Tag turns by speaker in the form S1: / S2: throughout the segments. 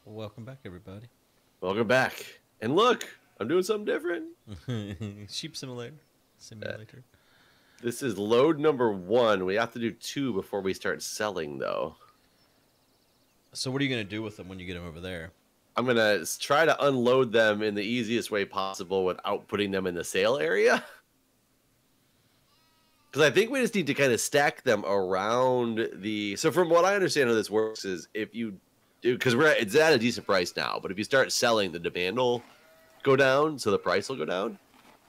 S1: Welcome back, everybody.
S2: Welcome back. And look, I'm doing something different.
S1: Sheep simulator.
S2: This is load number 1. We have to do 2 before we start selling, though.
S1: So what are you going to do with them when you get them over there?
S2: I'm going to try to unload them in the easiest way possible without putting them in the sale area. Because I think we just need to kind of stack them around the... So from what I understand how this works is if you... Because it's at a decent price now, but if you start selling, the demand will go down, so the price will go down.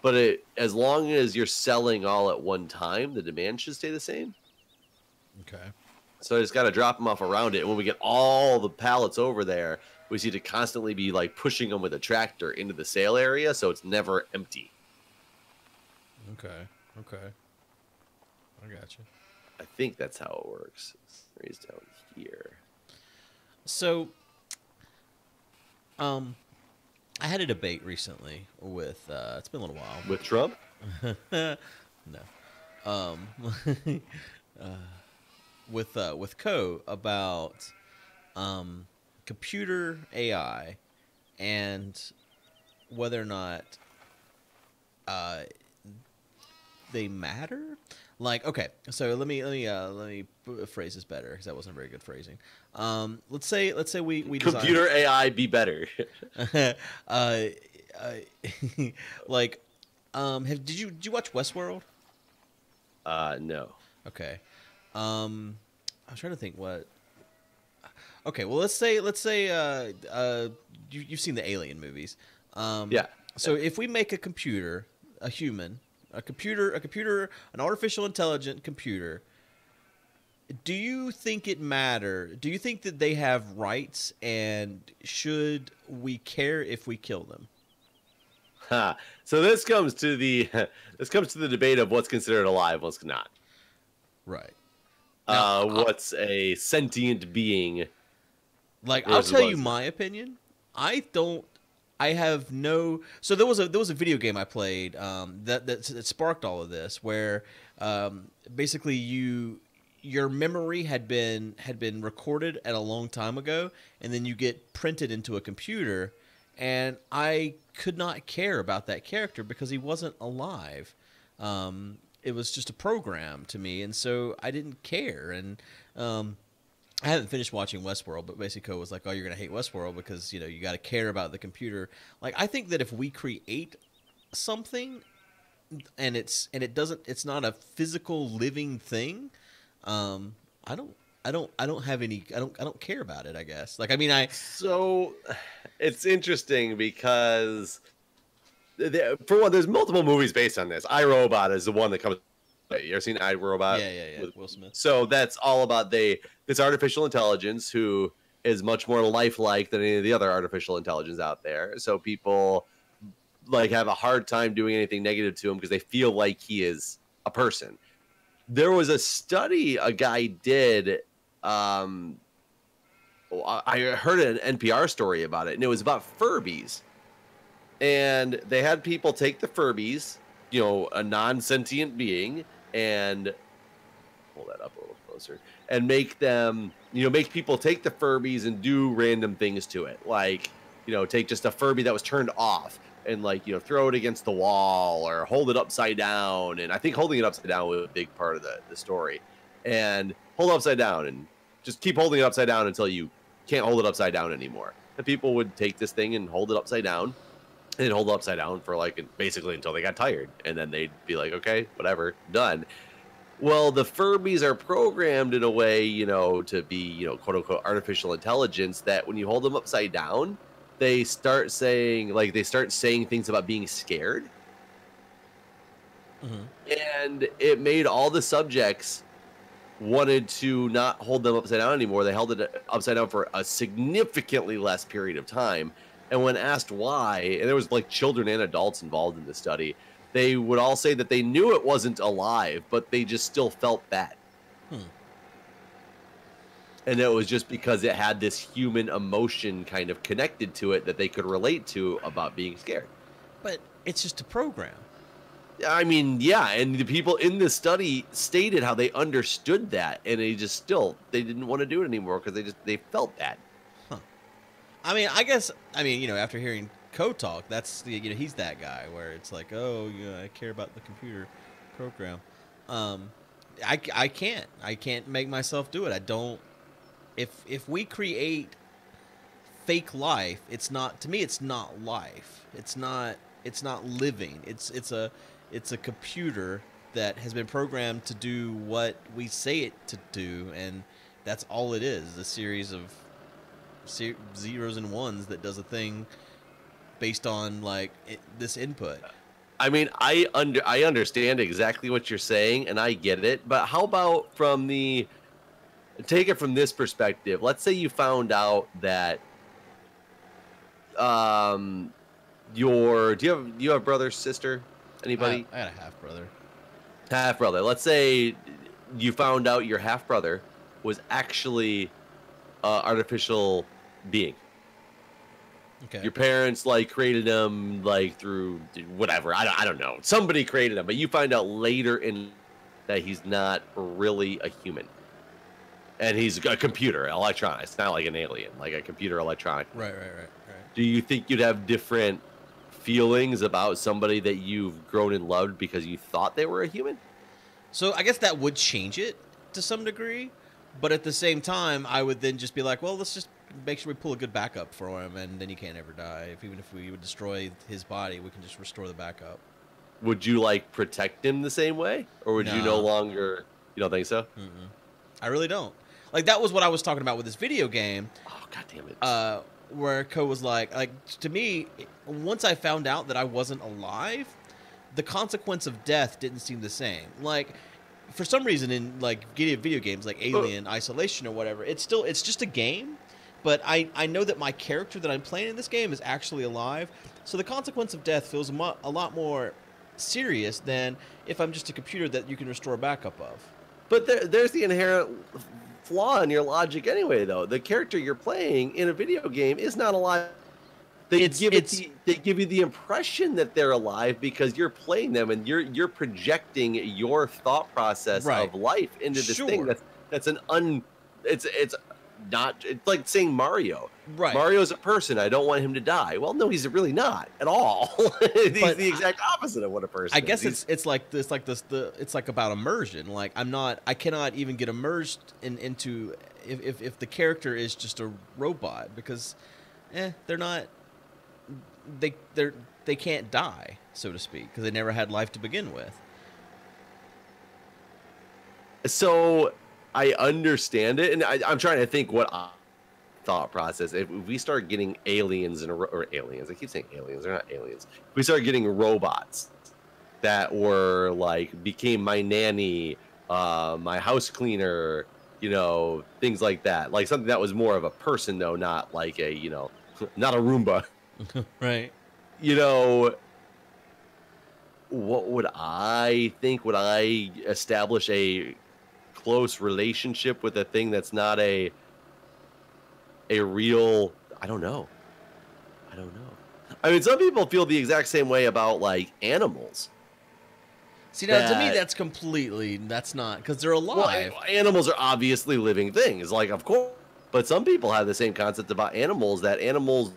S2: But as long as you're selling all at one time, the demand should stay the same.
S1: Okay.
S2: So I just got to drop them off around it. And when we get all the pallets over there, we need to constantly be like pushing them with a tractor into the sale area, so it's never empty.
S1: Okay. I got you.
S2: I think that's how it works. Raise down here.
S1: So, I had a debate recently with, it's been a little while.
S2: With Trump?
S1: No. With Co about computer AI and whether or not they matter. Like, okay, so let me phrase this better because that wasn't very good phrasing. Let's say we
S2: Computer AI be better.
S1: like, did you watch Westworld?
S2: No.
S1: Okay. I was trying to think what. Okay, well let's say you've seen the Alien movies.
S2: Yeah.
S1: So if we make a computer, a human, an artificial intelligent computer, do you think it matter? Do you think that they have rights, and should we care if we kill them?
S2: So this comes to the debate of what's considered alive, what's not.
S1: Right.
S2: Now, what's a sentient being?
S1: Like, I'll tell you my opinion. I have no. So there was a video game I played that sparked all of this, where basically your memory had been recorded at a long time ago, and then you get printed into a computer, and I could not care about that character because he wasn't alive. It was just a program to me, and so I didn't care. And I haven't finished watching Westworld, but basically was like, "Oh, you're gonna hate Westworld because you got to care about the computer." Like, I think that if we create something, and it's not a physical living thing, I don't care about it, I guess. Like, I mean,
S2: So it's interesting because for one, there's multiple movies based on this. iRobot is the one that comes. You ever seen iRobot?
S1: Yeah. With Will Smith.
S2: So that's all about this artificial intelligence who is much more lifelike than any of the other artificial intelligence out there. So people like have a hard time doing anything negative to him because they feel like he is a person. There was a study a guy did. I heard an NPR story about it, and it was about Furbies. And they had people take the Furbies, a non-sentient being, and pull that up a little closer, and make them, make people take the Furbies and do random things to it. Like, take just a Furby that was turned off and throw it against the wall or hold it upside down. And I think holding it upside down was a big part of the story. And hold it upside down and just keep holding it upside down until you can't hold it upside down anymore. The people would take this thing and hold it upside down. And they'd hold it upside down for basically until they got tired. And then they'd be like, okay, whatever, done. Well, the Furbies are programmed in a way, to be, quote unquote, artificial intelligence that when you hold them upside down, they start saying things about being scared. Mm-hmm. And it made all the subjects wanted to not hold them upside down anymore. They held it upside down for a significantly less period of time. And when asked why, and there was children and adults involved in the study, they would all say that they knew it wasn't alive, but they just still felt bad. And it was just because it had this human emotion kind of connected to it that they could relate to about being scared.
S1: But it's just a program.
S2: I mean, yeah, and the people in this study stated how they understood that, and they didn't want to do it anymore because they felt bad.
S1: I mean, I guess, you know, after hearing code talk, that's the, you know, he's that guy where it's like, oh, you know, I care about the computer program. Um, I can't make myself do it. I don't. If we create fake life, it's not, to me, it's not life. It's not living. It's a computer that has been programmed to do what we say it to do, and that's all it is, a series of zeros and ones that does a thing based on like this input.
S2: I mean, I understand exactly what you're saying, and I get it. But how about take it from this perspective? Let's say you found out that do you have brother, sister, anybody?
S1: I had a half brother.
S2: Half brother. Let's say you found out your half brother was actually artificial being.
S1: Okay.
S2: Your parents like created him like through whatever. I don't know. Somebody created him, but you find out later in that he's not really a human. And he's a computer, electronic. It's not like an alien, like a computer electronic.
S1: Right.
S2: Do you think you'd have different feelings about somebody that you've grown and loved because you thought they were a human?
S1: So I guess that would change it to some degree, but at the same time, I would then just be like, well, let's just make sure we pull a good backup for him, and then he can't ever die. Even if we would destroy his body, we can just restore the backup.
S2: Would you like protect him the same way, or would you no longer? You don't think so?
S1: Mm-mm. I really don't. Like, that was what I was talking about with this video game.
S2: Oh, God damn it.
S1: Where Ko was like, to me, once I found out that I wasn't alive, the consequence of death didn't seem the same. Like, for some reason in, like, video games, like Alien, Isolation, or whatever, it's just a game, but I know that my character that I'm playing in this game is actually alive, so the consequence of death feels a lot more serious than if I'm just a computer that you can restore a backup of.
S2: But there's the inherent flaw in your logic anyway, though. The character you're playing in a video game is not alive. They give you the impression that they're alive because you're playing them and you're projecting your thought process of life into this thing it's like saying Mario. Right. Mario's a person. I don't want him to die. Well, no, he's really not at all. He's the exact opposite of what a person
S1: I guess
S2: is.
S1: it's like about immersion. Like, I cannot even get immersed into if the character is just a robot, because they're not, they can't die, so to speak, because they never had life to begin with.
S2: So I understand it, and I'm trying to think what thought process. If we start getting aliens or aliens, I keep saying aliens, they're not aliens. If we start getting robots that were like became my nanny, my house cleaner, you know, things like that, like something that was more of a person though, not like a, you know, not a Roomba.
S1: Right.
S2: You know, what would I think? Would I establish a close relationship with a thing that's not a real? I don't know. I mean, some people feel the exact same way about like animals.
S1: See, now to me, that's not, because they're alive.
S2: Well, animals are obviously living things, like, of course. But some people have the same concept about animals, that animals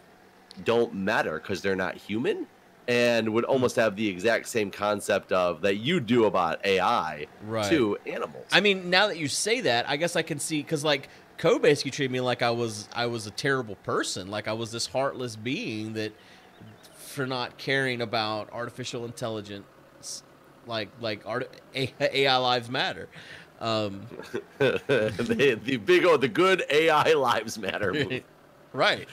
S2: don't matter because they're not human, and would almost have the exact same concept of that you do about AI to animals.
S1: I mean, now that you say that, I guess I can see, because like Ko basically treated me like I was a terrible person, like I was this heartless being that, for not caring about artificial intelligence, like AI lives matter.
S2: The good AI lives matter movie.
S1: Right.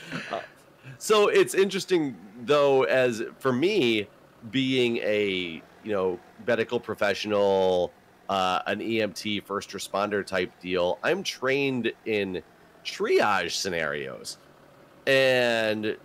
S2: So it's interesting, though, as for me, being a, you know, medical professional, an EMT, first responder type deal, I'm trained in triage scenarios. And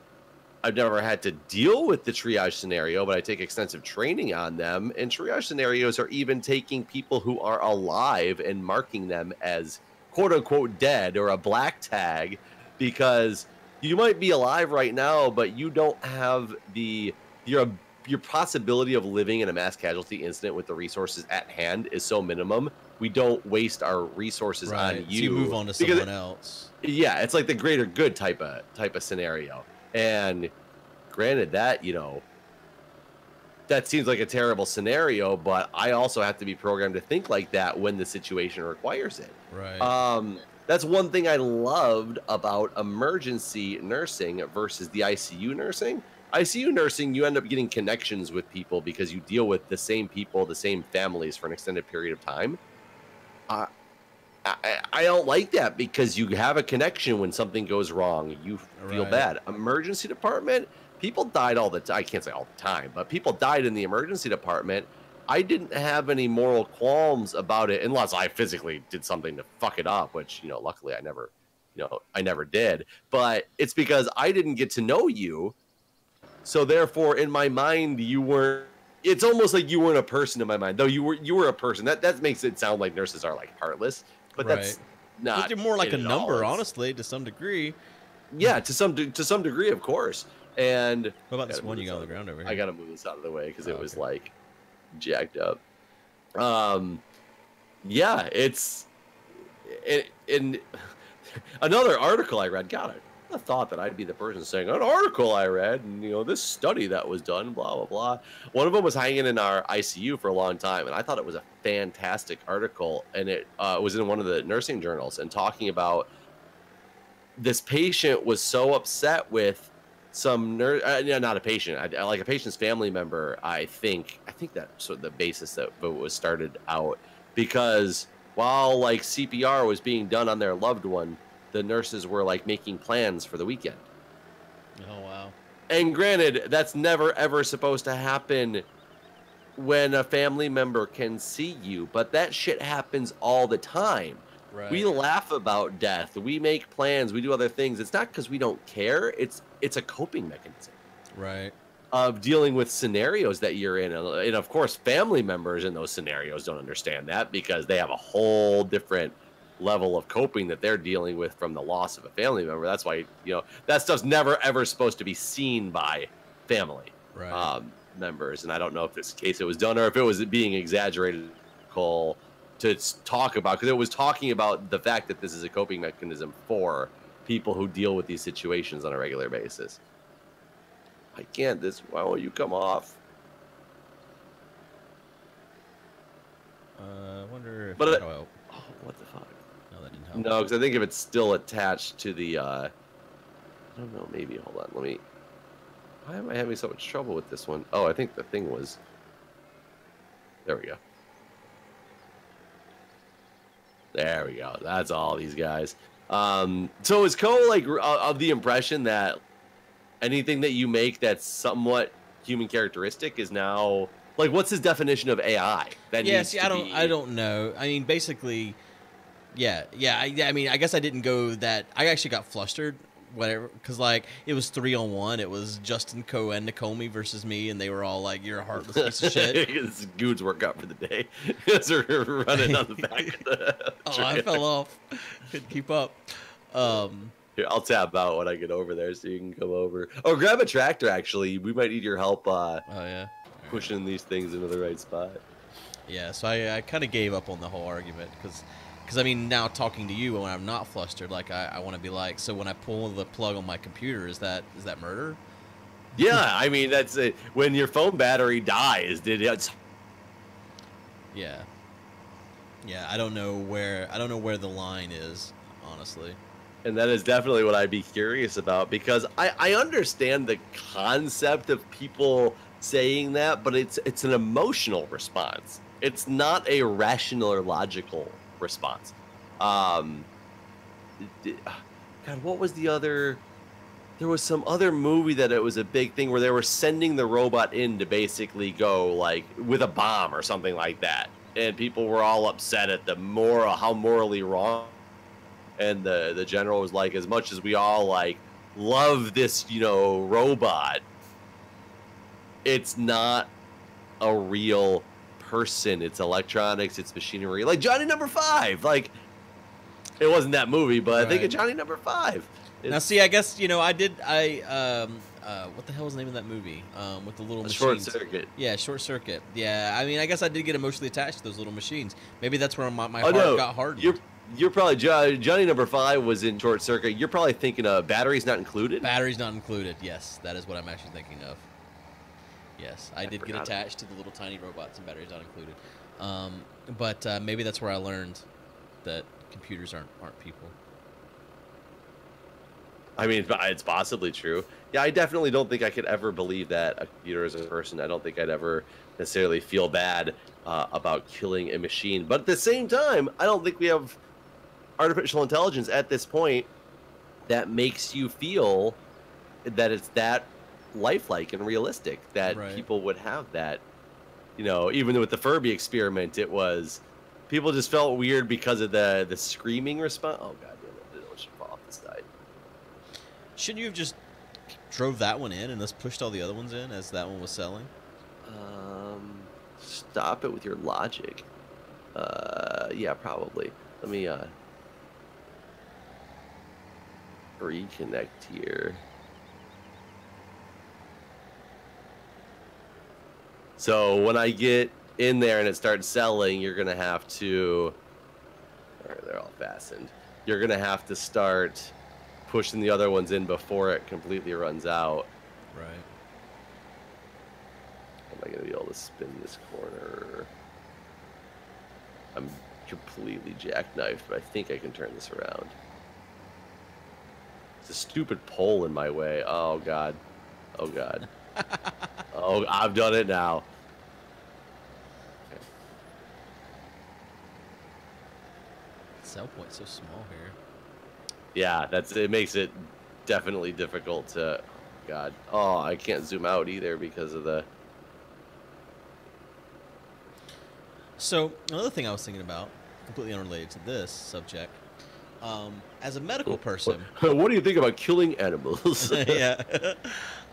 S2: I've never had to deal with the triage scenario, but I take extensive training on them. And triage scenarios are even taking people who are alive and marking them as quote unquote dead or a black tag, because you might be alive right now, but you don't have your possibility of living in a mass casualty incident with the resources at hand is so minimum we don't waste our resources on you.
S1: So you move on to someone else.
S2: Yeah, it's like the greater good type of scenario. And granted that, that seems like a terrible scenario, but I also have to be programmed to think like that when the situation requires it.
S1: Right.
S2: That's one thing I loved about emergency nursing versus the ICU nursing. ICU nursing, you end up getting connections with people because you deal with the same people, the same families for an extended period of time. I don't like that because you have a connection when something goes wrong. You feel bad. Emergency department, people died all the time. I can't say all the time, but people died in the emergency department. I didn't have any moral qualms about it unless I physically did something to fuck it up, which, luckily I never did. But it's because I didn't get to know you. So therefore, in my mind, you weren't. It's almost like you weren't a person in my mind, though you were a person. That makes it sound like nurses are like heartless, but that's not.
S1: But you're more like a number, honestly, to some degree.
S2: Yeah, to some degree, of course. And
S1: what about this one you got on the ground over here?
S2: I gotta move this out of the way because it was like jacked up. Yeah, it's in another article I read. God, I thought that I'd be the person saying an article I read, and this study that was done, blah blah blah. One of them was hanging in our ICU for a long time, and I thought it was a fantastic article, and it was in one of the nursing journals, and talking about this patient was so upset with some nurse, not a patient, like a patient's family member. I think that's sort of the basis that it was started out, because while like CPR was being done on their loved one, the nurses were like making plans for the weekend.
S1: Oh, wow.
S2: And granted, that's never ever supposed to happen when a family member can see you, but that shit happens all the time. Right. We laugh about death. We make plans. We do other things. It's not because we don't care. It's a coping mechanism.
S1: Right.
S2: Of dealing with scenarios that you're in. And of course, family members in those scenarios don't understand that because they have a whole different level of coping that they're dealing with from the loss of a family member. That's why, that stuff's never ever supposed to be seen by family members. And I don't know if this case it was done or if it was being exaggerated to talk about, because it was talking about the fact that this is a coping mechanism for people who deal with these situations on a regular basis. I can't. Why won't you come off?
S1: I wonder if.
S2: But what the fuck?
S1: No, that didn't help.
S2: No, because I think if it's still attached to the, I don't know. Maybe hold on. Why am I having so much trouble with this one? Oh, I think the thing was. There we go. There we go. That's all these guys. So is Co like of the impression that anything that you make that's somewhat human characteristic is now like, what's his definition of AI?
S1: I don't know. I mean, basically, yeah. I mean, I guess I didn't go that. I actually got flustered, whatever, because like it was 3-on-1. It was Justin, Co, and Nakomi versus me, and they were all like, "You're a heartless piece of shit."
S2: This is Guude's workout for the day. They're running on the back of the
S1: I fell off. Couldn't keep up.
S2: Here, I'll tap out when I get over there so you can come over. Oh, grab a tractor, actually. We might need your help pushing these things into the right spot.
S1: Yeah, so I kind of gave up on the whole argument because I mean, now talking to you when I'm not flustered, like I want to be like, so when I pull the plug on my computer, is that murder?
S2: Yeah, I mean, that's it. When your phone battery dies,
S1: Yeah, I don't know where the line is, honestly.
S2: And that is definitely what I'd be curious about, because I understand the concept of people saying that, but it's an emotional response. It's not a rational or logical response. God, what was the other? There was some other movie that it was a big thing where they were sending the robot in to basically go like with a bomb or something like that, and people were all upset at how morally wrong. And the general was like, as much as we all like love this, robot, it's not a real person. It's electronics. It's machinery. Like Johnny Number 5. Like, it wasn't that movie, but I think of Johnny Number 5.
S1: Now, see, I guess I what the hell was the name of that movie? With the little machines.
S2: Short Circuit.
S1: Yeah, Short Circuit. Yeah, I mean, I guess I did get emotionally attached to those little machines. Maybe that's where my heart got hardened.
S2: You're probably Johnny number 5 was in Short Circuit. You're probably thinking of batteries not included.
S1: Batteries not included. Yes, that is what I'm actually thinking of. Yes, I did get attached to the little tiny robots and batteries not included. But maybe that's where I learned that computers aren't people.
S2: I mean, it's possibly true. Yeah, I definitely don't think I could ever believe that a computer is a person. I don't think I'd ever necessarily feel bad about killing a machine. But at the same time, I don't think we have artificial intelligence at this point that makes you feel that it's that lifelike and realistic, that people would have that. You know, even with the Furby experiment, it was people just felt weird because of the screaming response. Oh, God damn it. It should fall off the side.
S1: Shouldn't you have just drove that one in and just pushed all the other ones in as that one was selling?
S2: Stop it with your logic. Yeah, probably. Let me reconnect here. So when I get in there and it starts selling, you're gonna have to. All right, they're all fastened. You're gonna have to start pushing the other ones in before it completely runs out.
S1: Right.
S2: Am I going to be able to spin this corner? I'm completely jackknifed, but I think I can turn this around. It's a stupid pole in my way. Oh, God. Oh, God. Oh, I've done it now. Okay.
S1: Sell point's so small here.
S2: Yeah, it makes it definitely difficult to. Oh, God. Oh, I can't zoom out either because of the.
S1: So another thing I was thinking about, completely unrelated to this subject, as a medical person.
S2: What do you think about killing animals?
S1: Yeah.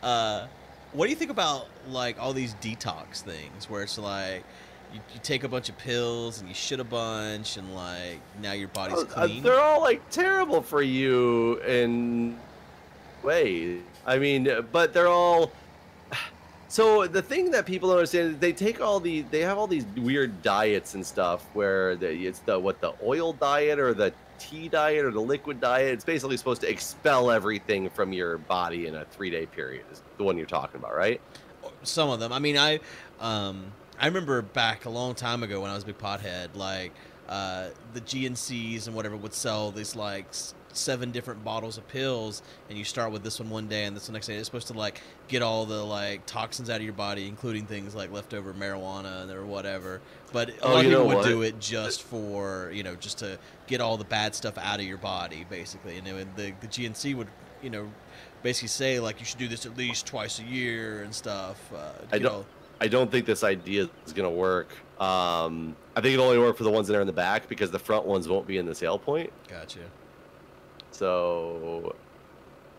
S1: What do you think about like all these detox things where it's like you take a bunch of pills and you shit a bunch and like now your body's clean?
S2: They're all like terrible for you in ways. I mean, but they're all. So the thing that people don't understand is they have all these weird diets and stuff where it's the oil diet or the tea diet or the liquid diet. It's basically supposed to expel everything from your body in a 3-day period. Is the one you're talking about, right?
S1: Some of them. I mean, I remember back a long time ago when I was a big pothead, like the GNCs and whatever would sell these like 7 different bottles of pills, and you start with this one day and this one next day. It's supposed to like get all the like toxins out of your body, including things like leftover marijuana or whatever. But a lot of people would do it just for, just to get all the bad stuff out of your body, basically. And then the GNC would, basically say like you should do this at least twice a year and stuff.
S2: I don't think this idea is going to work. I think it'll only work for the ones that are in the back because the front ones won't be in the sale point.
S1: Gotcha.
S2: So,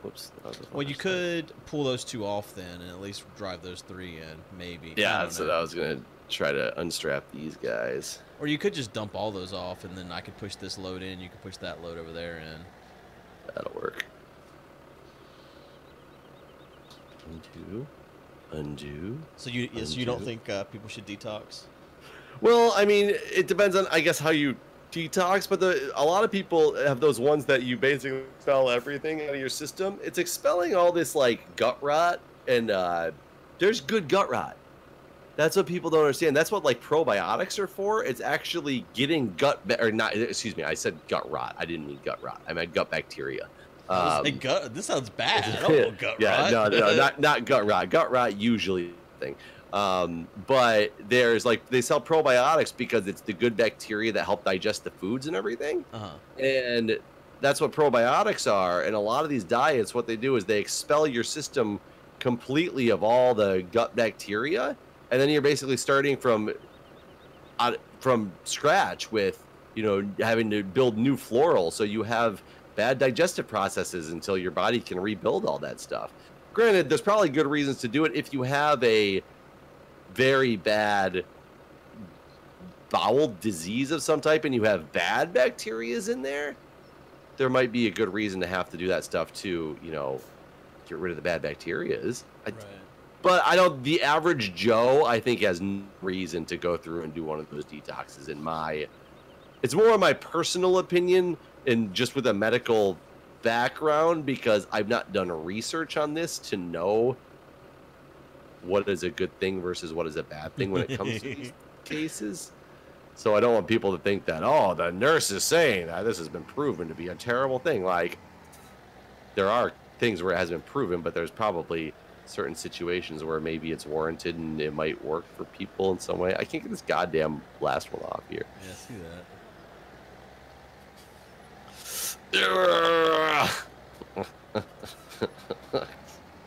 S2: whoops.
S1: Well, you could pull those 2 off then and at least drive those 3 in, maybe.
S2: Yeah, that's what I was going to try to unstrap these guys.
S1: Or you could just dump all those off and then I could push this load in, you could push that load over there in.
S2: That'll work. Undo.
S1: So you don't think people should detox?
S2: Well, I mean, it depends on, I guess, how you detox, but a lot of people have those ones that you basically expel everything out of your system. It's expelling all this like gut rot, and there's good gut rot. That's what people don't understand. That's what like probiotics are for. It's actually getting excuse me, I said gut rot. I didn't mean gut rot. I meant gut bacteria.
S1: This sounds bad. I don't want gut rot.
S2: No, not gut rot. Gut rot usually thing. But there's like they sell probiotics because it's the good bacteria that help digest the foods and everything. And that's what probiotics are. And a lot of these diets, what they do is they expel your system completely of all the gut bacteria, and then you're basically starting from scratch with having to build new floral. So you have bad digestive processes until your body can rebuild all that stuff. Granted, there's probably good reasons to do it if you have a very bad bowel disease of some type and you have bad bacterias in there. There might be a good reason to have to do that stuff to get rid of the bad bacteria.
S1: Right.
S2: But I don't. The average Joe, I think, has no reason to go through and do one of those detoxes. It's more of my personal opinion, and just with a medical background, because I've not done research on this to know what is a good thing versus what is a bad thing when it comes to these cases. So I don't want people to think that, oh, the nurse is saying that this has been proven to be a terrible thing. Like, there are things where it has been proven, but there's probably certain situations where maybe it's warranted and it might work for people in some way. I can't get this goddamn last one off here.
S1: Yeah, I see that.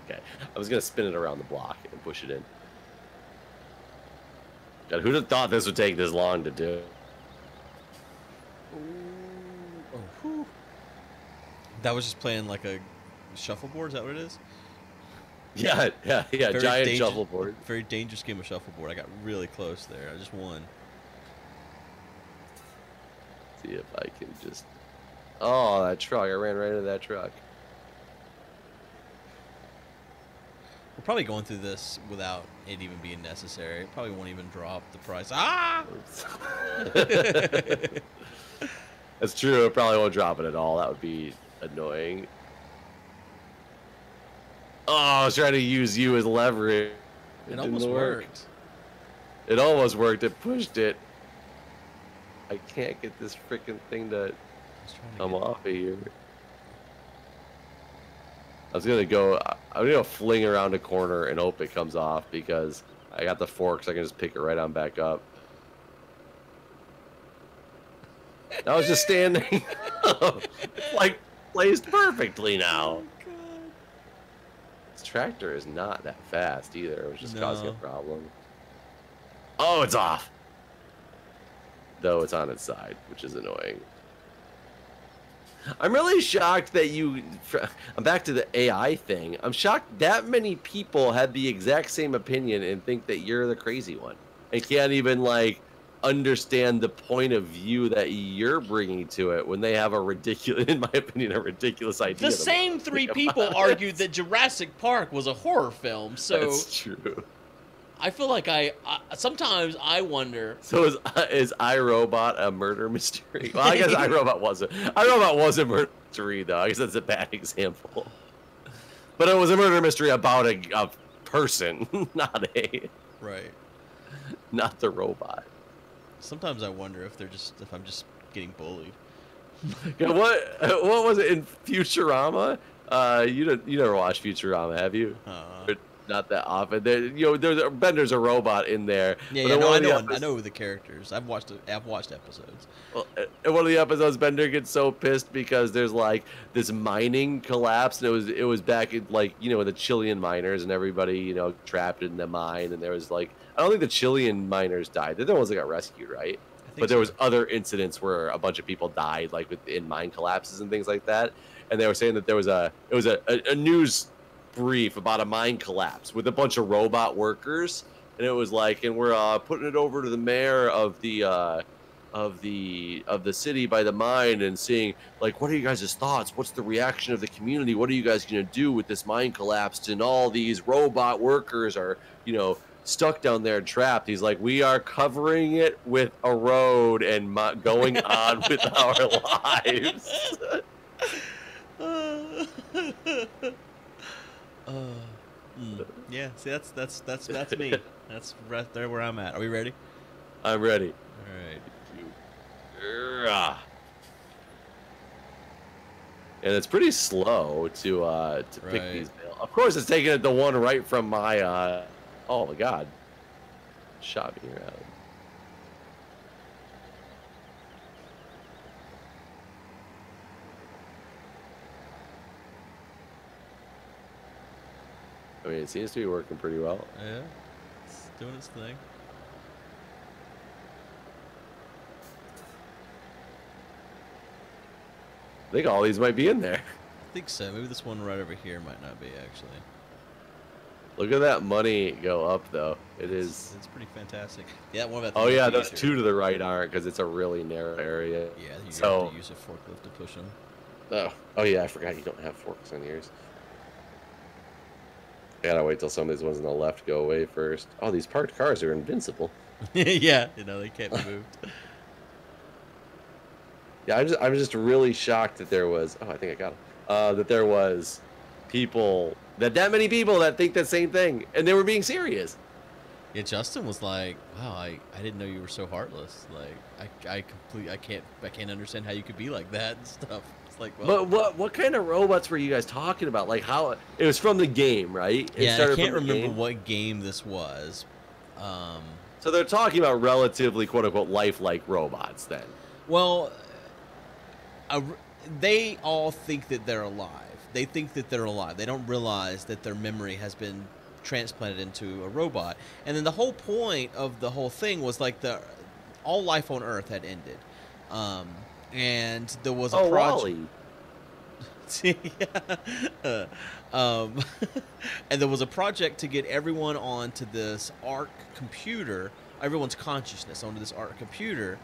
S2: Okay, I was gonna spin it around the block and push it in. God, who'd have thought this would take this long to do?
S1: Oh, that was just playing like a shuffleboard. Is that what it is?
S2: Yeah, giant shuffleboard.
S1: Very dangerous game of shuffleboard. I got really close there. I just won.
S2: See if I can just... Oh, that truck. I ran right into that truck.
S1: We're probably going through this without it even being necessary. It probably won't even drop the price. Ah!
S2: That's true. It probably won't drop it at all. That would be annoying. Oh, I was trying to use you as leverage.
S1: It almost worked.
S2: It almost worked. It pushed it. I can't get this freaking thing to come off of here. I'm gonna fling around a corner and hope it comes off because I got the forks. I can just pick it right on back up. I was just standing, like placed perfectly now. This tractor is not that fast either. It was just causing a problem. Oh, it's off. Though it's on its side, which is annoying. I'm really shocked that I'm back to the AI thing. I'm shocked that many people had the exact same opinion and think that you're the crazy one. And can't even, like, understand the point of view that you're bringing to it when they have a ridiculous, in my opinion, a ridiculous idea.
S1: The same three people argued that Jurassic Park was a horror film, so...
S2: That's true.
S1: I feel like sometimes I wonder.
S2: So is iRobot a murder mystery? Well, I guess iRobot wasn't. iRobot was a murder mystery, though. I guess that's a bad example. But it was a murder mystery about a person, not the robot.
S1: Sometimes I wonder if I'm just getting bullied.
S2: Yeah, what was it in Futurama? You never watched Futurama, have you? Not that often. Bender's a robot in there.
S1: Yeah, I know the characters. I've watched episodes.
S2: Well, in one of the episodes, Bender gets so pissed because there's like this mining collapse, and it was back in the Chilean miners and everybody trapped in the mine, and there was I don't think the Chilean miners died. They're the ones that got rescued, right? But there was other incidents where a bunch of people died, in mine collapses and things like that. And they were saying that it was a news brief about a mine collapse with a bunch of robot workers, and it was and we're putting it over to the mayor of the city by the mine and seeing what are you guys' thoughts? What's the reaction of the community? What are you guys gonna do with this mine collapse? And all these robot workers are stuck down there and trapped. He's like, we are covering it with a road and going on with our lives.
S1: Yeah, see, that's me. That's right there where I'm at. Are we ready?
S2: I'm ready.
S1: All right.
S2: And it's pretty slow to pick these. Of course, it's taking it the one right from my. Oh my God! Shot me around. I mean, it seems to be working pretty well.
S1: Yeah, it's doing its thing.
S2: I think all these might be in there.
S1: I think so. Maybe this one right over here might not be, actually.
S2: Look at that money go up, though. It's
S1: pretty fantastic. Yeah, one of
S2: Oh, yeah, those two to the right aren't, because it's a really narrow area.
S1: Yeah, you have to use a forklift to push them.
S2: Oh, yeah, I forgot you don't have forks on yours. gotta wait till some of these ones on the left go away first. Oh, these parked cars are invincible.
S1: Yeah, they can't be moved.
S2: Yeah, I'm just really shocked that there was. Oh, I think I got it. That there was people that many people that think the same thing, and they were being serious.
S1: Yeah, Justin was like, "Wow, I didn't know you were so heartless. Like, I can't understand how you could be like that and stuff." It's like, well,
S2: but what kind of robots were you guys talking about? Like how it was from the game, right?
S1: I can't remember what game this was.
S2: So they're talking about relatively quote unquote lifelike robots then.
S1: Well, they all think that they're alive. They think that they're alive. They don't realize that their memory has been transplanted into a robot. And then the whole point of the whole thing was like all life on Earth had ended, and there was a project. Yeah. And there was a project to get everyone onto this ARC computer, everyone's consciousness onto this ARC computer,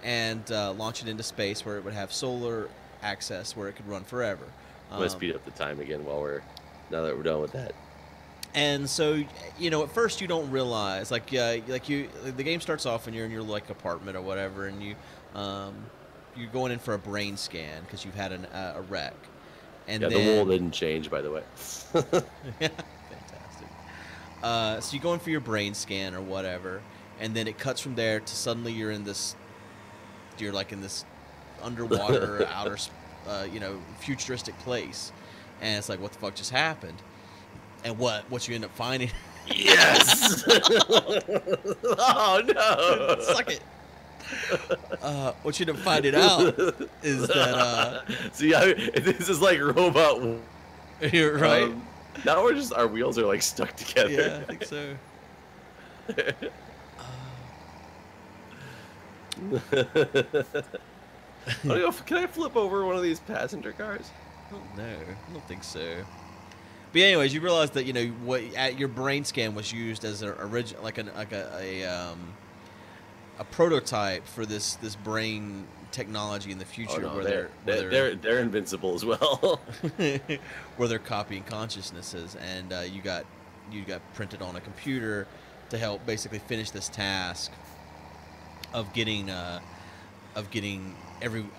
S1: and launch it into space where it would have solar access where it could run forever.
S2: I'm gonna speed up the time again now that we're done with that.
S1: And so, at first you don't realize, the game starts off and you're in your like apartment or whatever, and you're going in for a brain scan because you've had a wreck. And
S2: yeah,
S1: then,
S2: the wool didn't change, by the way.
S1: Yeah, fantastic. So you go in for your brain scan or whatever, and then it cuts from there to suddenly you're in this underwater outer, futuristic place, and it's like, what the fuck just happened? And what you end up finding?
S2: Yes. Oh no!
S1: Suck it. What you end up finding out is that.
S2: See, this is like robot.
S1: You're right.
S2: Now our wheels are like stuck together.
S1: Yeah, I think so.
S2: Can I flip over one of these passenger cars?
S1: No, I don't think so. But anyways, you realize that your brain scan was used as a prototype for this brain technology in the future.
S2: Oh, no, they're invincible as well.
S1: Where they're copying consciousnesses, and you got printed on a computer to help basically finish this task of getting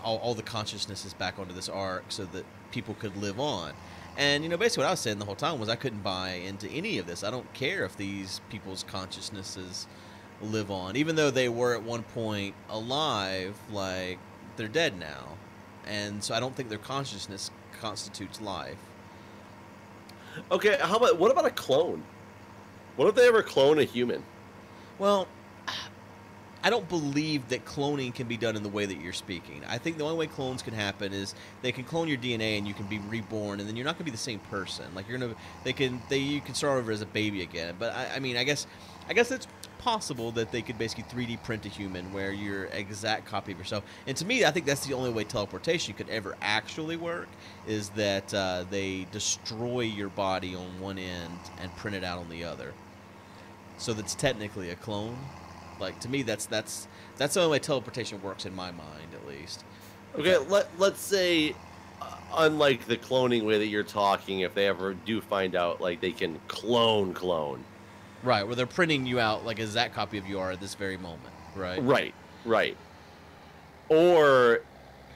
S1: all the consciousnesses back onto this arc so that people could live on. And basically what I was saying the whole time was I couldn't buy into any of this. I don't care if these people's consciousnesses live on, even though they were at one point alive. Like, they're dead now, and so I don't think their consciousness constitutes life.
S2: Okay, what about a clone? What if they ever clone a human?
S1: Well, I don't believe that cloning can be done in the way that you're speaking. I think the only way clones can happen is they can clone your DNA and you can be reborn, and then you're not going to be the same person. Like, you can start over as a baby again. But I guess it's possible that they could basically 3D print a human where you're an exact copy of yourself. And to me, I think that's the only way teleportation could ever actually work, is that they destroy your body on one end and print it out on the other. So that's technically a clone. Like, to me, that's the only way teleportation works in my mind, at least.
S2: Okay, let's say, unlike the cloning way that you're talking, if they ever do find out, like, they can clone.
S1: Right, where they're printing you out like a exact copy of you are at this very moment, right?
S2: Right. Or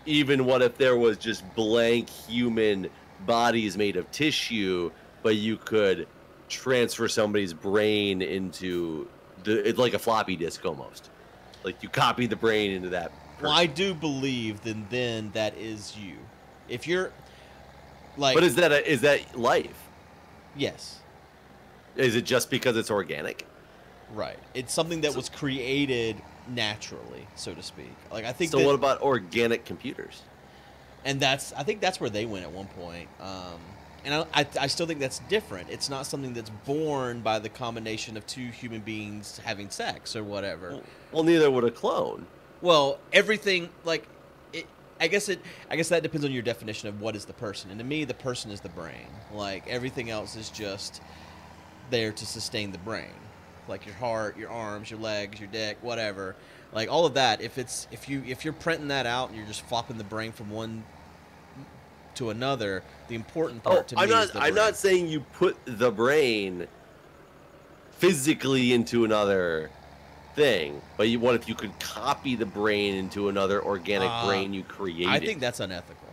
S2: even what if there was just blank human bodies made of tissue, but you could transfer somebody's brain into... It's like a floppy disk almost. Like, you copy the brain into that person.
S1: Well, I do believe then that is you. If you're like...
S2: But is that life?
S1: Yes.
S2: Is it just because it's organic?
S1: Right. It's something that was created naturally, so to speak. Like, I think
S2: so what about organic computers?
S1: And I think that's where they went at one point. And I still think that's different. It's not something that's born by the combination of two human beings having sex or whatever.
S2: Well, neither would a clone.
S1: Well, everything, like, I guess that depends on your definition of what is the person. And to me, the person is the brain. Like, everything else is just there to sustain the brain. Like your heart, your arms, your legs, your dick, whatever. Like, all of that, if you're printing that out and you're just flopping the brain from one to another. The important part to me is the brain.
S2: I'm not saying you put the brain physically into another thing, but what if you could copy the brain into another organic brain you created?
S1: I think that's unethical.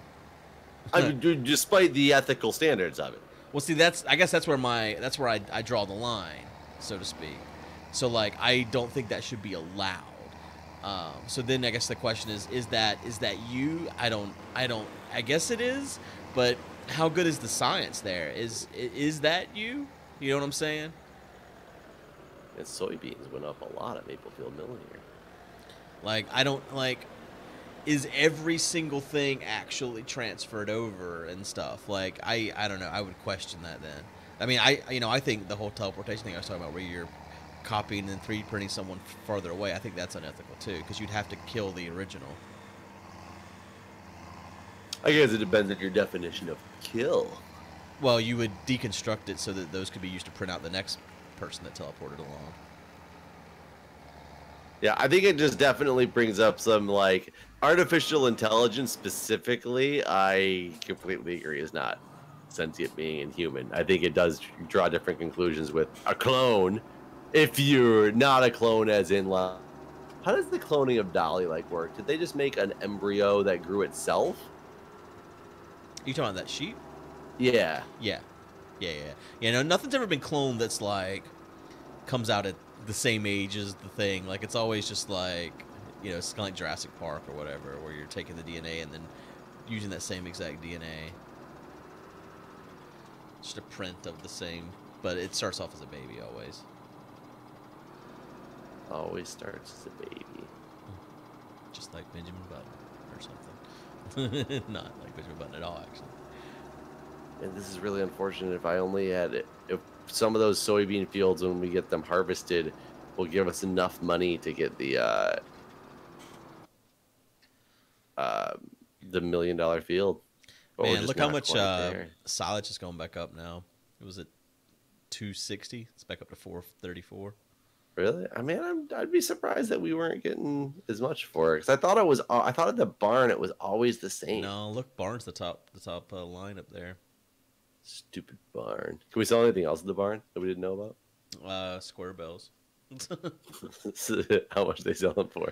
S2: I mean, despite the ethical standards of it.
S1: Well, see, I guess that's where I draw the line, so to speak. So like, I don't think that should be allowed. So then I guess the question is that you? I guess it is, but how good is the science there? Is that you? You know what I'm saying?
S2: And soybeans went up a lot at Maplefield Mill here.
S1: Like, I don't, like, is every single thing actually transferred over and stuff? Like, I don't know. I would question that then. I mean, I think the whole teleportation thing I was talking about, where you're copying and 3D printing someone farther away, I think that's unethical too, because you'd have to kill the original.
S2: I guess it depends on your definition of kill.
S1: Well, you would deconstruct it so that those could be used to print out the next person that teleported along.
S2: Yeah, I think it just definitely brings up some, like, artificial intelligence specifically. I completely agree is not sentient being and human. I think it does draw different conclusions with a clone. If you're not a clone, as in, how does the cloning of Dolly work? Did they just make an embryo that grew itself?
S1: You talking about that sheep?
S2: Yeah.
S1: Yeah. You know, nothing's ever been cloned that's comes out at the same age as the thing. Like, it's always just like, you know, it's kind of like Jurassic Park or whatever, where you're taking the DNA and then using that same exact DNA. Just a print of the same, but it starts off as a baby always.
S2: Always starts as a baby.
S1: Just like Benjamin Button or something. Not like Benjamin Button at all, actually.
S2: And this is really unfortunate. If some of those soybean fields, when we get them harvested, will give us enough money to get the $1 million field. But
S1: man, look how much silage is going back up now. It was at 260. It's back up to 434.
S2: Really? I mean, I'd be surprised that we weren't getting as much for it, because I thought at the barn it was always the same.
S1: No, look, barn's the top line up there.
S2: Stupid barn. Can we sell anything else at the barn that we didn't know
S1: about? Square bells.
S2: How much they sell them for?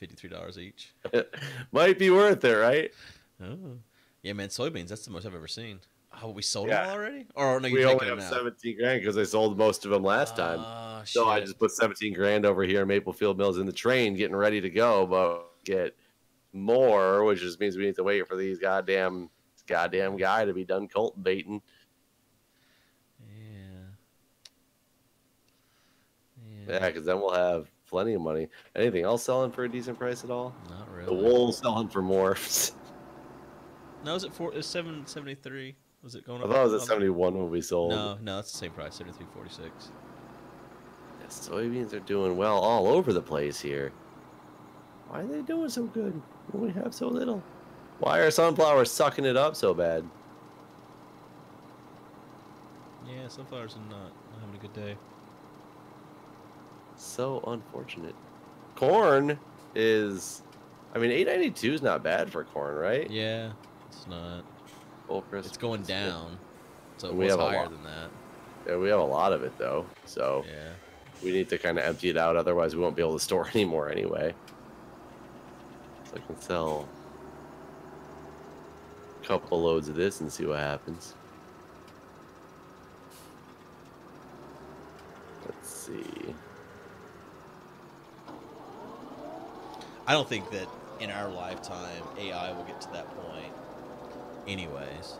S1: $53 each.
S2: Might be worth it, right?
S1: Oh, yeah, man. Soybeans. That's the most I've ever seen. Oh, we sold them all already? Or no,
S2: we only have 17 grand because I sold most of them last time. So I just put 17 grand over here in Maplefield Mills in the train, getting ready to go, but get more, which just means we need to wait for these goddamn guy to be done cultivating. Yeah, because then we'll have plenty of money. Anything else selling for a decent price at all?
S1: Not really.
S2: The wool selling for more.
S1: No, is it $773? Was it going up?
S2: I thought it was at 71 when we sold.
S1: No, that's the same price, $73.46.
S2: Yeah, soybeans are doing well all over the place here. Why are they doing so good when we have so little? Why are sunflowers sucking it up so bad?
S1: Yeah, sunflowers are not having a good day.
S2: So unfortunate. Corn is, I mean, 892 is not bad for corn, right?
S1: Yeah, it's not. It's going down, so
S2: we have
S1: higher than that.
S2: Yeah, we have a lot of it though, so
S1: yeah,
S2: we need to kind of empty it out. Otherwise, we won't be able to store anymore anyway. So I can sell a couple loads of this and see what happens. Let's see.
S1: I don't think that in our lifetime AI will get to that point. Anyways,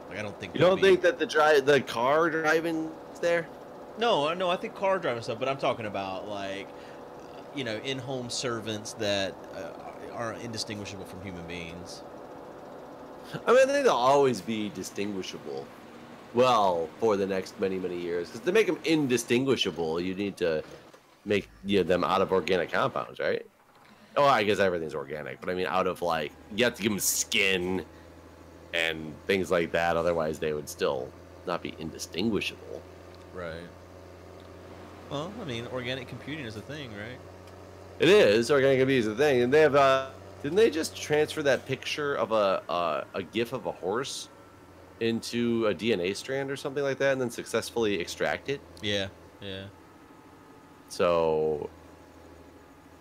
S1: like, I don't think.
S2: You don't think that the car driving is there?
S1: No, I think car driving stuff, but I'm talking about, like, you know, in-home servants that are indistinguishable from human beings.
S2: I mean, I think they'll always be distinguishable. Well, for the next many years, because to make them indistinguishable, you need to make them out of organic compounds, right? Oh, I guess everything's organic, but I mean, out of, like, you have to give them skin and things like that. Otherwise, they would still not be indistinguishable.
S1: Right. Well, I mean, organic computing is a thing, right?
S2: It is. Organic computing is a thing, and they have Didn't they just transfer that picture of a GIF of a horse into a DNA strand or something like that, and then successfully extract it?
S1: Yeah, yeah.
S2: So,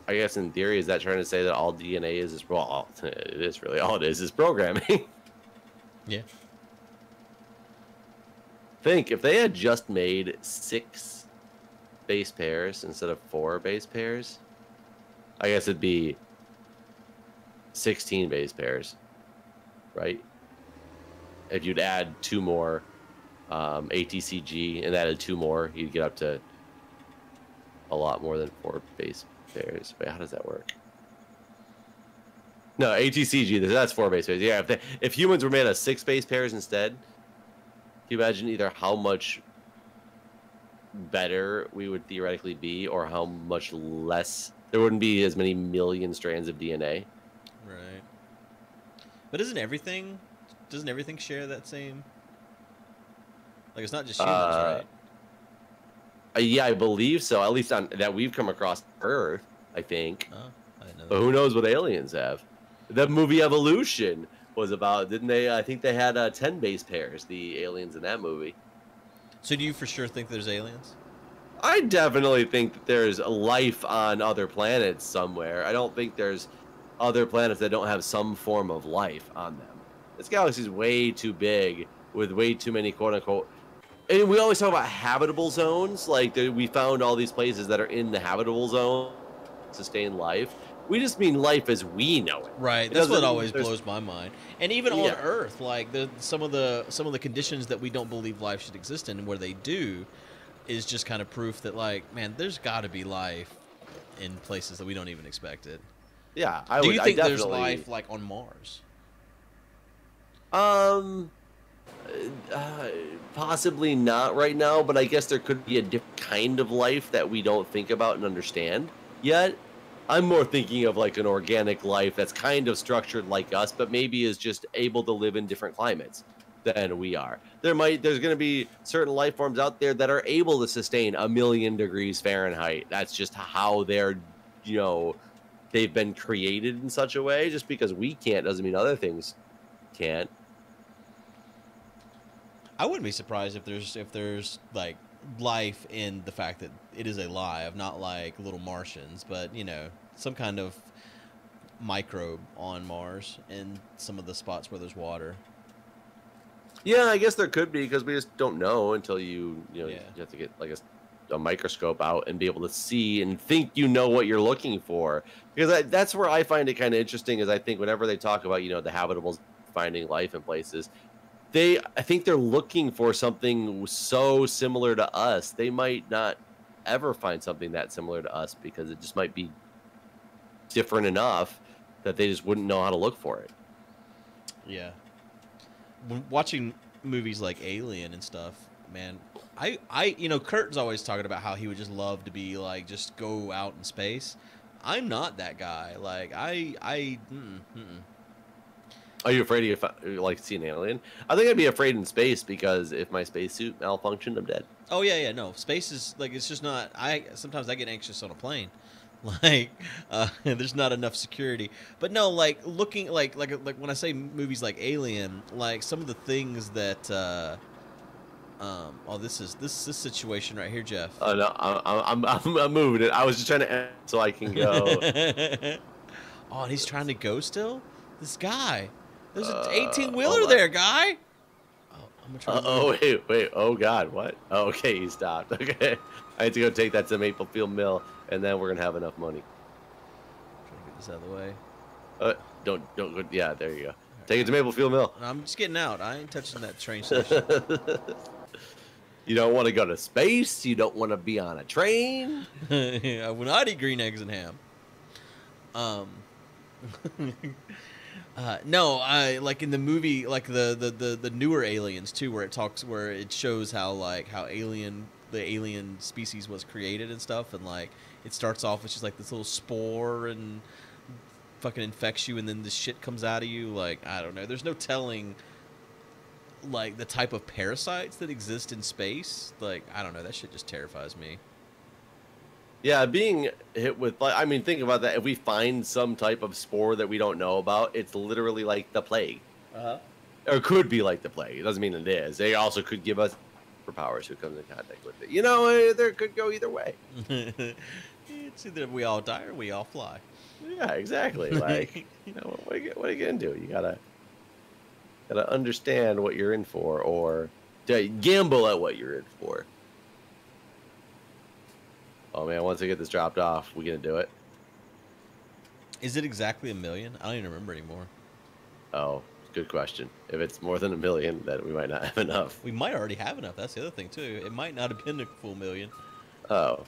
S2: I guess in theory, is that trying to say that all DNA is well? It is really all it is programming.
S1: Yeah.
S2: Think if they had just made 6 base pairs instead of 4 base pairs, I guess it'd be 16 base pairs, right? If you'd add 2 more ATCG and added 2 more, you'd get up to a lot more than 4 base pairs. Wait, how does that work? No, ATCG, that's 4 base pairs. Yeah, if humans were made of 6 base pairs instead, can you imagine either how much better we would theoretically be, or how much less? There wouldn't be as many million strands of DNA.
S1: Right. But doesn't everything share that same? Like, it's not just humans, right?
S2: Yeah, I believe so. At least on that we've come across Earth, I think.
S1: Oh, I didn't know that.
S2: But who knows what aliens have? The movie Evolution was about, didn't they? I think they had 10 base pairs, the aliens in that movie.
S1: So do you for sure think there's aliens?
S2: I definitely think that there's life on other planets somewhere. I don't think there's other planets that don't have some form of life on them. This galaxy is way too big with way too many quote-unquote... And we always talk about habitable zones. Like, we found all these places that are in the habitable zone to sustain life. We just mean life as we know it.
S1: Right. That's what always blows my mind. And even on Earth, like some of the conditions that we don't believe life should exist in, and where they do, is just kind of proof that, like, man, there's got to be life in places that we don't even expect it.
S2: Yeah,
S1: do you think there's life like on Mars?
S2: Possibly not right now, but I guess there could be a different kind of life that we don't think about and understand yet. I'm more thinking of like an organic life that's kind of structured like us, but maybe is just able to live in different climates than we are. There's going to be certain life forms out there that are able to sustain 1,000,000 degrees Fahrenheit. That's just how they're, they've been created in such a way. Just because we can't doesn't mean other things can't.
S1: I wouldn't be surprised if there's like life in the fact that it is alive, not like little Martians, but some kind of microbe on Mars in some of the spots where there's water.
S2: Yeah, I guess there could be, because we just don't know until you have to get like a microscope out and be able to see and think what you're looking for. Because that's where I find it kind of interesting, is I think whenever they talk about the habitables, finding life in places, I think they're looking for something so similar to us. They might not ever find something that similar to us, because it just might be different enough that they just wouldn't know how to look for it.
S1: Yeah. Watching movies like Alien and stuff, man, Kurt's always talking about how he would just love to be like, just go out in space. I'm not that guy. Like,
S2: Are you afraid of like seeing an alien? I think I'd be afraid in space, because if my spacesuit malfunctioned, I'm dead.
S1: Oh yeah, no. Space is like, it's just not. Sometimes I get anxious on a plane, like there's not enough security. But no, like looking like when I say movies like Alien, like some of the things that. This situation right here, Jeff.
S2: Oh no, I'm moving it. I was just trying to end so I can go.
S1: Oh, and he's trying to go still. This guy. There's an 18-wheeler there, guy. Oh, I'm gonna try.
S2: Oh wait. Oh God, what? Oh, okay, he stopped. Okay, I need to go take that to Maplefield Mill, and then we're gonna have enough money.
S1: Trying to get this out of the way.
S2: Don't go. Yeah, there you go. Take it to Maplefield Mill.
S1: I'm just getting out. I ain't touching that train station.
S2: You don't want to go to space. You don't want to be on a train.
S1: I would not eat green eggs and ham. No, like in the movie, like the newer Aliens too, where it shows how the alien species was created and stuff, and like it starts off with just like this little spore and fucking infects you, and then this shit comes out of you. Like, I don't know. There's no telling like the type of parasites that exist in space. Like, I don't know. That shit just terrifies me.
S2: Yeah, being hit with, I mean, think about that. If we find some type of spore that we don't know about, it's literally like the plague. Or could be like the plague. It doesn't mean it is. They also could give us superpowers who comes in contact with it. You know, there could go either way.
S1: It's either we all die or we all fly.
S2: Yeah, exactly. Like, you know, what are you gonna do? You gotta understand what you're in for, or gamble at what you're in for. Oh man, once I get this dropped off, we gonna do it?
S1: Is it exactly 1 million? I don't even remember anymore.
S2: Oh, good question. If it's more than 1 million, then we might not have enough.
S1: We might already have enough. That's the other thing too. It might not have been a full 1 million.
S2: Oh.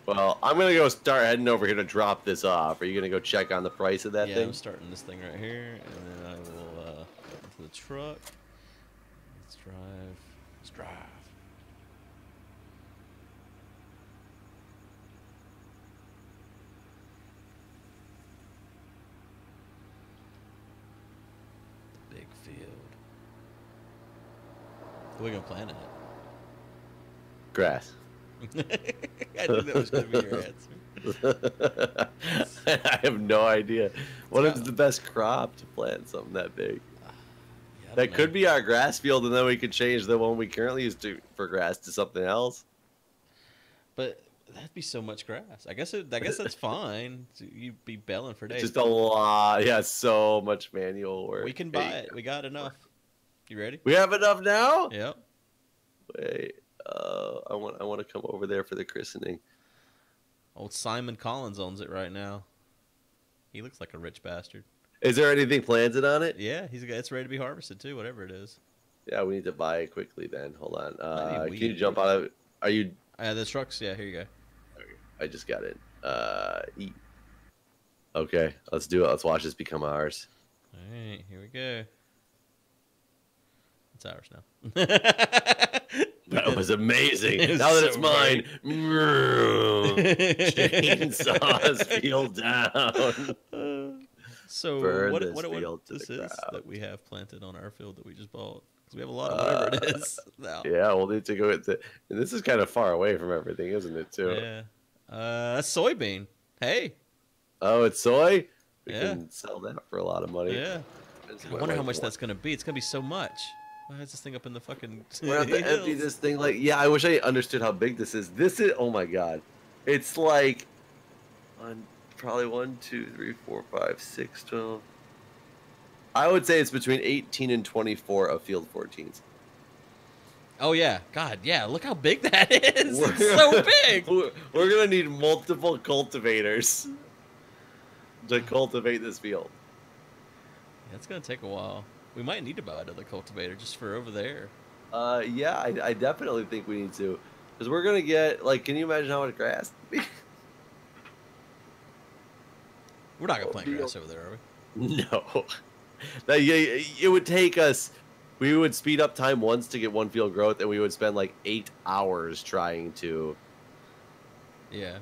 S2: Well, I'm gonna go start heading over here to drop this off. Are you gonna go check on the price of that thing?
S1: Yeah, I'm starting this thing right here, and then I will get into the truck. Let's drive. Let's drive. The big field. What are we gonna plant in it?
S2: Grass.
S1: I think that was going to be your answer.
S2: I have no idea. What is the best crop to plant something that big?
S1: Yeah,
S2: that could be our grass field, and then we could change the one we currently use for grass to something else.
S1: But that'd be so much grass. I guess that's fine. You'd be belling for days.
S2: Just a lot. Yeah, so much manual work.
S1: We can buy it. We got enough. You ready?
S2: We have enough now?
S1: Yep.
S2: Wait. I want to come over there for the christening.
S1: Old Simon Collins owns it right now. He looks like a rich bastard.
S2: Is there anything planted on it?
S1: Yeah, it's ready to be harvested too, whatever it is.
S2: Yeah, we need to buy it quickly then. Hold on. Can you jump out of it? Are you...
S1: the trucks, yeah, here you go.
S2: Okay, I just got it. Eat. Okay, let's do it. Let's watch this become ours.
S1: All right, here we go. It's ours now.
S2: That was amazing.
S1: It was
S2: now that
S1: so
S2: it's mine, chainsaws feel down.
S1: So
S2: Burn
S1: what this is that we have planted on our field that we just bought? Because we have a lot of whatever it is now.
S2: Yeah, we'll need to go into. And this is kind of far away from everything, isn't it? Too.
S1: Yeah. That's soybean. Hey.
S2: Oh, it's soy. We
S1: Yeah.
S2: can sell that for a lot of money.
S1: Yeah. I wonder how much that's gonna be. It's gonna be so much. Why is this thing up in the fucking?
S2: We're gonna have to empty this thing. Like, yeah, I wish I understood how big this is. This is, oh my god, it's like, probably 1, 2, 3, 4, 5, 6, 12. I would say it's between 18 and 24 of field 14s.
S1: Oh yeah, God, yeah. Look how big that is. It's so big.
S2: We're gonna need multiple cultivators to cultivate this field.
S1: Yeah, it's gonna take a while. We might need to buy another cultivator just for over there.
S2: Yeah, I definitely think we need to, because we're gonna get, like, can you imagine how much grass?
S1: We're not gonna plant grass over there, are we?
S2: No. It would take us. We would speed up time once to get one field growth, and we would spend like 8 hours trying to.
S1: Yeah.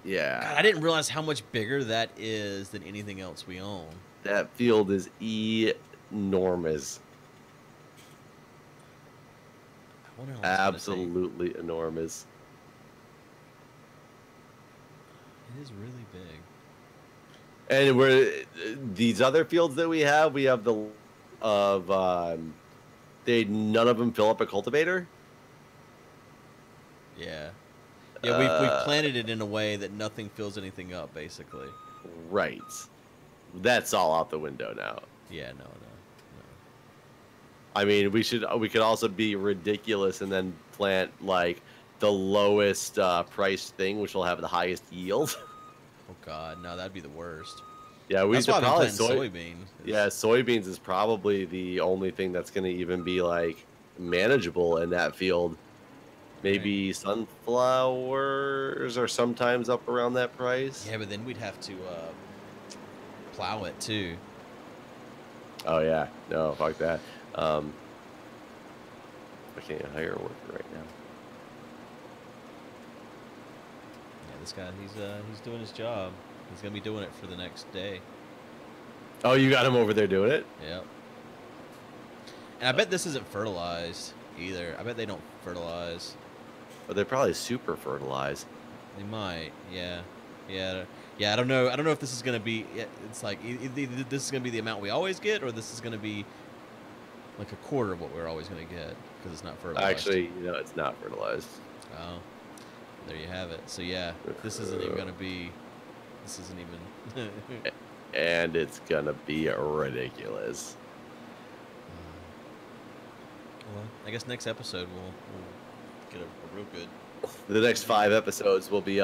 S2: Yeah.
S1: God, I didn't realize how much bigger that is than anything else we own.
S2: That field is enormous.
S1: I wonder how long it's gonna
S2: Absolutely enormous.
S1: take. It is really big.
S2: And these other fields that we have the none of them fill up a cultivator.
S1: Yeah. Yeah, we've planted it in a way that nothing fills anything up, basically.
S2: Right. That's all out the window now.
S1: Yeah, no.
S2: I mean, we could also be ridiculous and then plant like the lowest priced thing, which will have the highest yield.
S1: Oh God, no, that'd be the worst.
S2: Yeah, we
S1: That's
S2: should
S1: why
S2: probably
S1: soybeans.
S2: Yeah, soybeans is probably the only thing that's going to even be like manageable in that field. Maybe sunflowers are sometimes up around that price.
S1: Yeah, but then we'd have to plow it too.
S2: Oh yeah, no, fuck that. I can't hire a worker right now.
S1: Yeah, this guy, he's doing his job. He's gonna be doing it for the next day.
S2: Oh, you got him over there doing it?
S1: Yep. And I bet this isn't fertilized either. I bet they don't fertilize.
S2: But they're probably super fertilized.
S1: They might, yeah. I don't know. I don't know if this is gonna be. It's like either this is gonna be the amount we always get, or this is gonna be like a quarter of what we're always gonna get because it's not fertilized.
S2: Actually, it's not fertilized.
S1: Oh, there you have it. So yeah, this isn't even gonna be. This isn't even.
S2: And it's gonna be ridiculous.
S1: Well, I guess next episode we'll get a real good.
S2: The next 5 episodes will be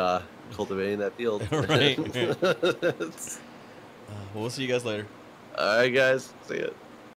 S2: cultivating that field.
S1: Right. Well, we'll see you guys later.
S2: All right, guys. See ya.